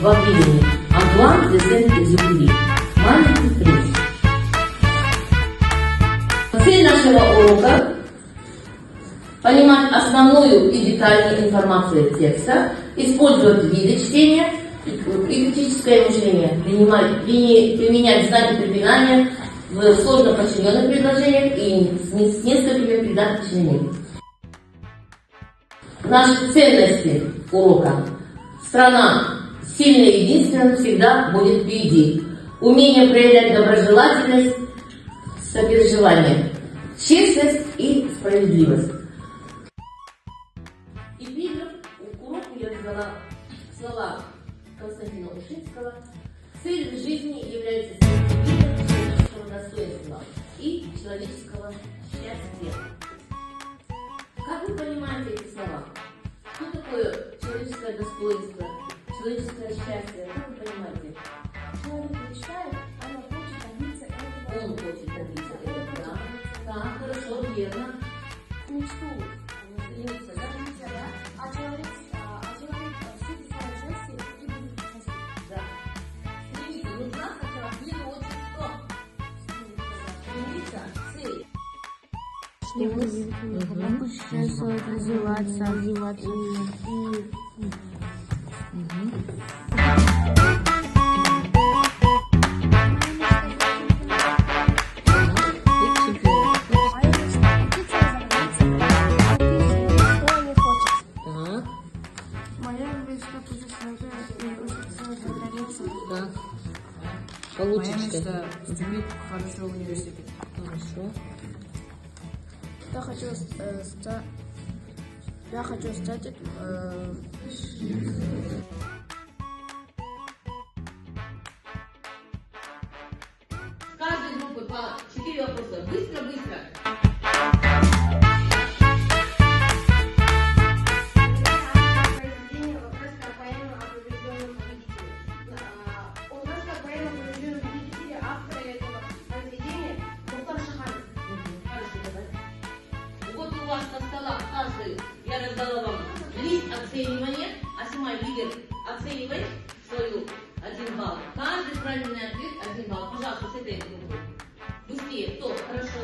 во времени. Антуан де Сент-Экзюпери. Маленький принц. Цель нашего урока – понимать основную и детальную информацию текста, использовать виды чтения и критическое мышление, применять знаки препинания в сложно подчиненных предложениях и с несколькими предопределениями. Наши ценности урока. Страна сильная и единственная всегда будет впереди. Умение проявлять доброжелательность, сопереживание, честность и справедливость. Эпиграф к уроку я взяла слова Константина Ушинского. Цель в жизни является сохранением человеческого достоинства и человеческого счастья. Как вы понимаете эти слова? Что такое человеческое достоинство, человеческое счастье? Как вы понимаете? Человек мечтает, она хочет добиться этого. Он хочет добиться этого, да? Да, хорошо, верно. Мечту. Стремится, да? А человек все свое счастье и будет счастлив. Да. Стремиться. Нужна сначала в первую очередь что? Стремиться. Цель. Развиваться. Моя мечта путешествовать и учиться за границей. Да. Моя Получится. мечта поступить в хороший университет. Хорошо. Я хочу стать С каждой группы по 4 вопроса. Быстро, быстро. Произведение Лаврецкого поэма о побежденном победителе. У Лаврецкого поэма о побежденном победителе автора этого произведения Мухтар Шаханов. Хорошо, давай. Вот у вас на столах каждый, я раздала вам лист оценивания. Асимай, лидер, оценивай свою 1 балл. Каждый правильный ответ 1 балл. Пожалуйста, с этой группы. Быстрее. Кто? Хорошо.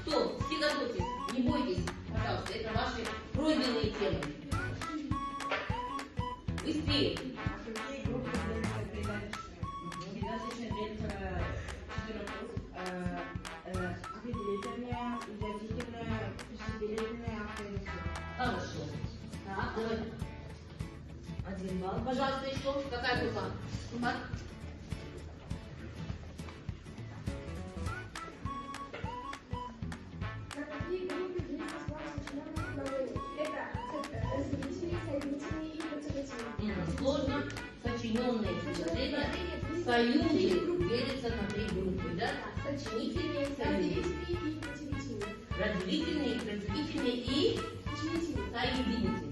Кто? Все готовьтесь. Не бойтесь. Пожалуйста, это ваши пройденные темы. Быстрее. Определительное, изобретательное, присоединительное, авторизм. Хорошо. Так, давай. 1 балл. Пожалуйста, еще. Какая группа? Сумат? На какие группы делится слова сочиненных глаголов? Это разделительные, соединительные и противоречивые. Сложно сочиненные предложения в союзе делятся на 3 группы, да? Сочинительные, соединительные, Разделительные и противоречивые. разделительные, разделительные и Сочинительные. соединительные.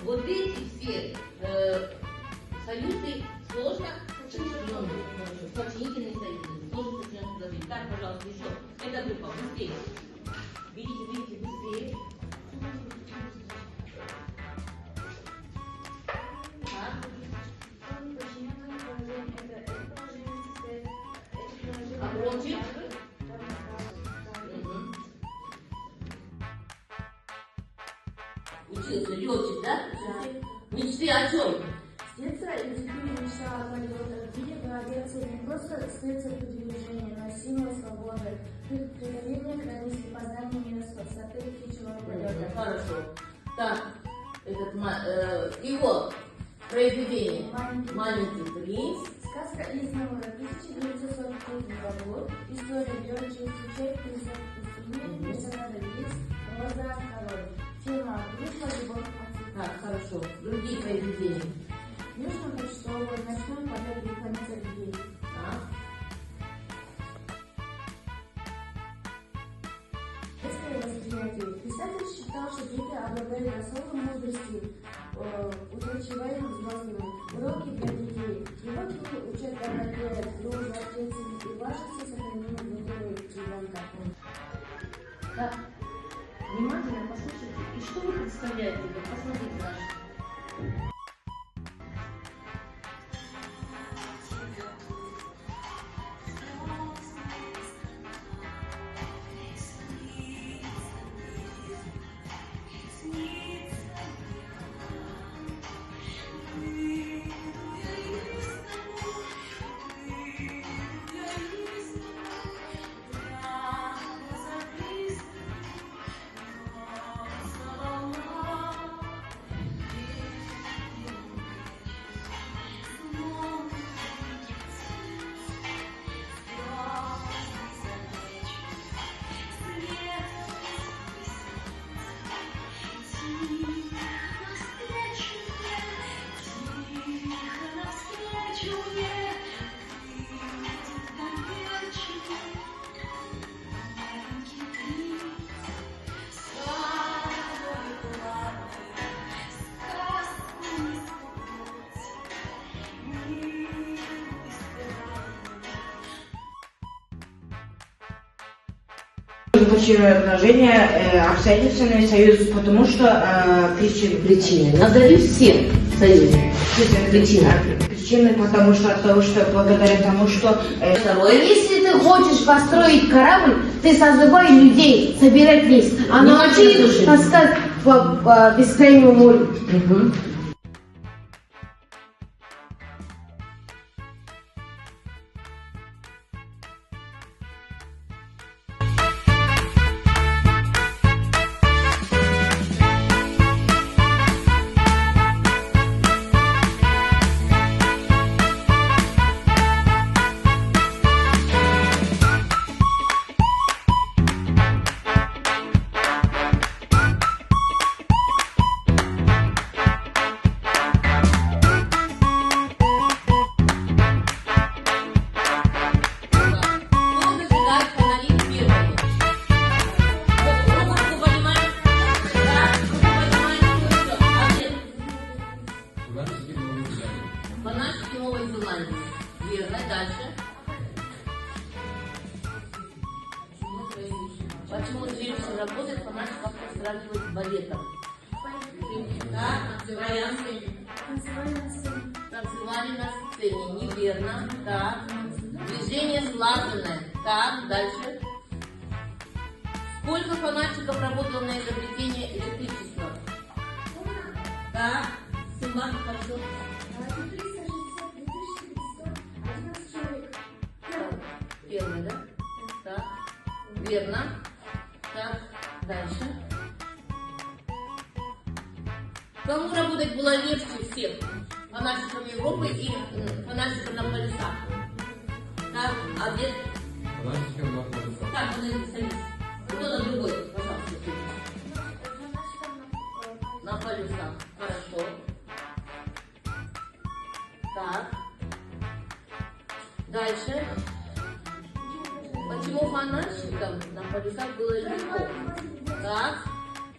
Вот эти все союзы сложно сочиненные, сочинительные, соединительные, сложно сочиненные предложения. Так, пожалуйста, еще. Эта группа, быстрее. Видите, быстрее. Так. Подчиненное положение. Это положение состоит. Это положение. А громче? Учился летчик, да? Мечты о чем? С детства Экзюпери мечтал о полетах. Видимо, авиация не просто средство передвижения, но символ свободы, преодоление границ и познание мира с высоты птичьего полета. Хорошо. Так, его произведение «Маленький принц». Сказка издана в 1943 году. История Георгия изучает призыв пустыни, персонажа лиц, глаза король. Тема «Дружба, любовь, отец». Так, хорошо. Другие произведения. Южный почтовый, ночной полет выполнится людей. Так. Детское восприятие. Писатель считал, что дети обладают особой мудростью, устойчивым взрослыми. Уроки для детей. Его книги учат доброте, дружбе, ответственности и важности сохранения внутреннего ребенка. Так. Внимательно послушайте. И что вы представляете? Вот посмотрите наш. Случае размножения обстоятельственный союз, потому что причины. Назови все союзы. Причины. Причины, потому что от того, что благодаря тому, что Второе. Если ты хочешь построить корабль, ты созывай людей, собирать лист, а Не научи хочу их слушать. таскать по бескрайнему морю. Кто зажигает фонари первым? Руку поднимаем. Да, руку поднимаем. Ответ. Фонарщики Новой Зеландии. Верно. Дальше. Почему женщина работает, фонарщиков сравнивают с балетом? Так, танцевали на сцене. Неверно. Так. Движение слаженное. Так, дальше. Сколько фанатчиков работало на изобретение электричества? Так, Симбан, хорошо. Первый, да? Так, верно. Так, дальше. Кому работать было легче всех? Фанатчикам Европы и фанатчикам на полюсах? Так, ответ. Так, садись. Кто-то другой, пожалуйста. На полюсах. Хорошо. Так. Дальше. Почему фонарщикам на полюсах было легко? Так.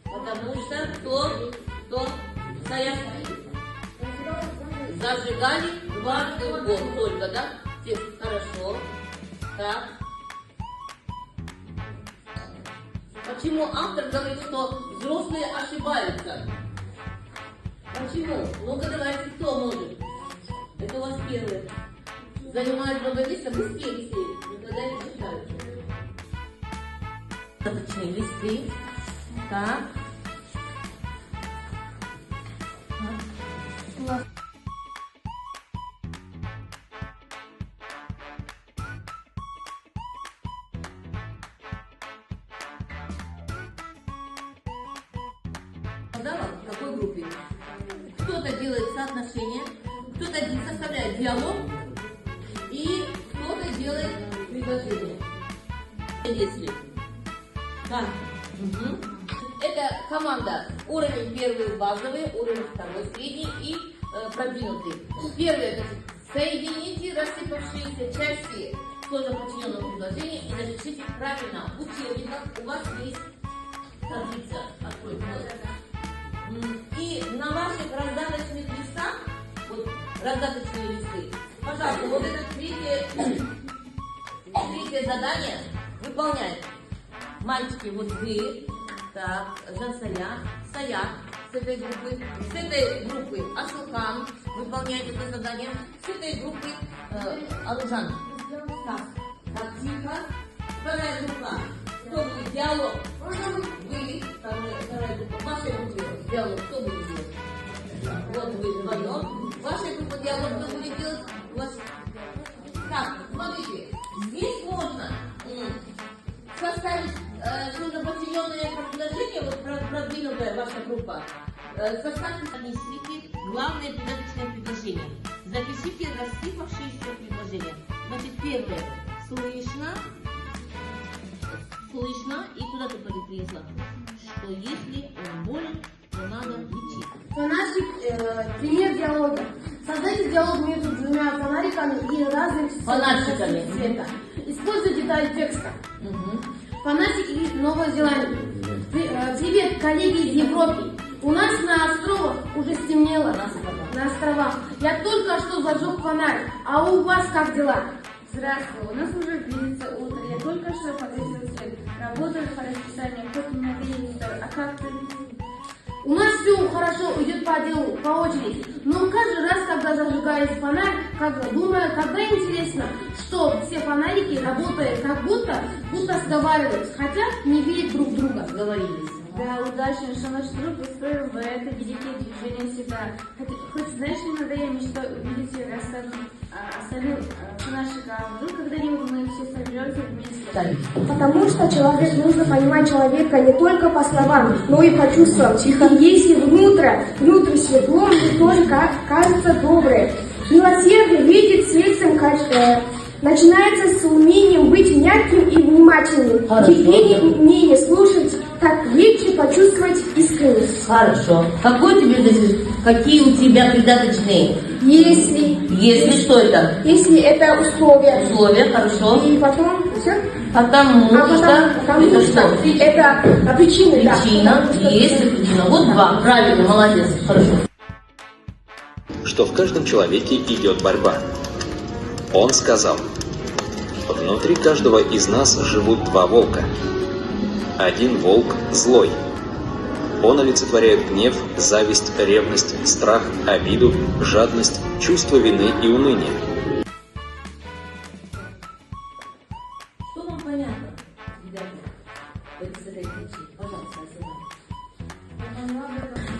Потому что кто стоят? Зажигали дважды в год только, да? Текст, хорошо. Так. Почему автор говорит, что взрослые ошибаются? Почему? Ну-ка давайте, кто может? Это у вас первое. Занимает много места, быстрее. Никогда не читают. Достаточные листы. Так. В какой группе? Кто-то делает соотношение, кто-то составляет диалог, и кто-то делает предложение. Если. Да. Угу. Это команда. Уровень первый базовый, уровень второй средний и продвинутый. Первый это соедините рассыпавшиеся части сложно подчиненного предложения и запишите правильно. В учебниках у вас есть таблица. Откройте. И на ваших раздаточных листах, вот раздаточные листы, пожалуйста, вот это третье задание выполняйте. Мальчики, вот вы, так, Жансая, Саят с этой группы Асылхан, выполняйте это задание, с этой группы Алжан. Так, тихо. Вторая группа. Кто будет диалог? Вы, вторая группа. Ваша группа диалог. Кто будет делать? Вот вы вдвоем. Ваша группа диалог кто будет делать? У вас... Так, смотрите. Здесь можно составить сложноподчиненное предложение, вот продвинутая ваша группа. Составьте, отнесите главное придаточное предложение. Запишите рассыпавшиеся предложения. Значит, первое. Слышно, и куда ты принесла? Что если он болен, то надо лечить. Фанатик, пример диалога. Создайте диалог между двумя двумя фонариками и разным Фонарчиками. цвета. Используй деталь текста. Мгм. Фанатики Новой Зеландии. Привет, коллеги из Европы. У нас на островах уже стемнело. На островах. Я только что зажег фонарь. А у вас как дела? Здравствуй, у нас уже близится утро. Я только что повесил свет. Работаю по расписанию, хоть и надеюсь, а как ты? У нас все хорошо идет по делу, по очереди. Но каждый раз, когда зажигается фонарь, думаю, когда интересно, что все фонарики работают как будто сговариваются, хотя не видят друг друга. Договорились. Да, удачно, что наш друг устроил бы это великое движение сюда. Хоть знаешь, иногда я мечтаю увидеть всех остальных фонарщиков. А вдруг когда-нибудь мы все соберемся вместе. Так. Потому что человек нужно понимать человека не только по словам, но и по чувствам. И если внутрь светло, то тоже кажется доброе. Милосердие видит светом начинается с умением быть мягким и внимательным. Хорошо. Терпение и умение слушать, так легче почувствовать искренность. Хорошо. Какие у тебя придаточные? Если что это? Если это условия. Условия, хорошо. И потом все. Потому что Это причины, да. причина, если причина. Вот два. Правильно, молодец. Хорошо. Что в каждом человеке идет борьба. Он сказал: внутри каждого из нас живут два волка. Один волк злой. Он олицетворяет гнев, зависть, ревность, страх, обиду, жадность, чувство вины и уныние. Что вам понятно, ребята, с этой притчей? Пожалуйста,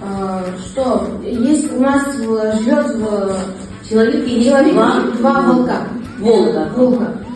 Асена. Что есть у нас живет в Человек есть человеке два волка. Волка. Волка.